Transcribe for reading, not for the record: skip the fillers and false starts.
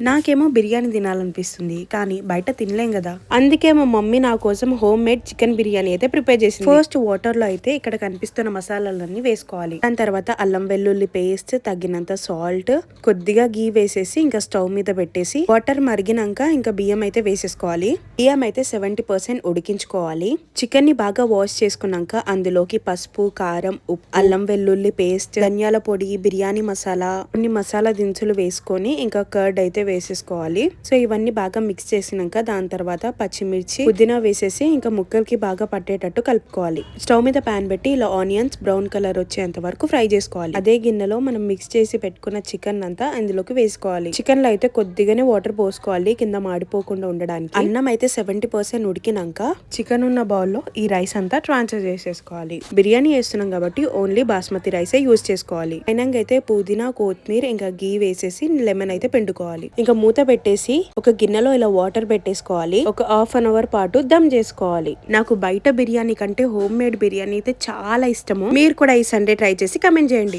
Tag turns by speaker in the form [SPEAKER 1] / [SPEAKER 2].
[SPEAKER 1] నాకేమో బిర్యానీ తినాలనిపిస్తుంది కానీ బయట తినలేం కదా, అందుకే మా మమ్మీ నా కోసం హోమ్ మేడ్ చికెన్ బిర్యానీ అయితే ప్రిపేర్ చేసింది. ఫస్ట్ వాటర్ లో అయితే ఇక్కడ కనిపిస్తున్న మసాలాలన్నీ వేసుకోవాలి. దాని తర్వాత అల్లం వెల్లుల్లి పేస్ట్, తగినంత సాల్ట్, కొద్దిగా గీ వేసేసి ఇంకా స్టవ్ మీద పెట్టేసి వాటర్ మరిగినాక ఇంకా బియ్యం అయితే వేసేసుకోవాలి. బియ్యం అయితే 70% ఉడికించుకోవాలి. చికెన్ ని బాగా వాష్ చేసుకున్నాక అందులోకి పసుపు, కారం, ఉప్పు, అల్లం వెల్లుల్లి పేస్ట్, ధనియాల పొడి, బిర్యానీ మసాలా, కొన్ని మసాలా దినుసులు వేసుకొని ఇంకా కర్డ్ అయితే వేసేసుకోవాలి. సో ఇవన్నీ బాగా మిక్స్ చేసినాక దాని తర్వాత పచ్చిమిర్చి, పుదీనా వేసేసి ఇంకా ముక్కలకి బాగా పట్టేటట్టు కలుపుకోవాలి. స్టవ్ మీద పాన్ పెట్టి ఇలా ఆనియన్స్ బ్రౌన్ కలర్ వచ్చేంత వరకు ఫ్రై చేసుకోవాలి. అదే గిన్నెలో మనం మిక్స్ చేసి పెట్టుకున్న చికెన్ అంతా అందులోకి వేసుకోవాలి. చికెన్ లో అయితే కొద్దిగానే వాటర్ పోసుకోవాలి కింద మాడిపోకుండా ఉండడానికి. అన్నం అయితే 70% ఉడికినాక చికెన్ ఉన్న బౌల్ లో ఈ రైస్ అంతా ట్రాన్స్ఫర్ చేసేసుకోవాలి. బిర్యానీ వేస్తున్నాం కాబట్టి ఓన్లీ బాస్మతి రైస్ యూజ్ చేసుకోవాలి. అయినాక అయితే పుదీనా, కొత్తిమీర ఇంకా గీ వేసేసి లెమన్ అయితే పిండుకోవాలి. ఇంకా మూత పెట్టేసి ఒక గిన్నెలో ఇలా వాటర్ పెట్టేసుకోవాలి. ఒక హాఫ్ అన్ అవర్ పాటు దమ్ చేసుకోవాలి. నాకు బయట బిర్యానీ కంటే హోమ్ మేడ్ బిర్యానీ అయితే చాలా ఇష్టము. మీరు కూడా ఈ సండే ట్రై చేసి కమెంట్ చేయండి.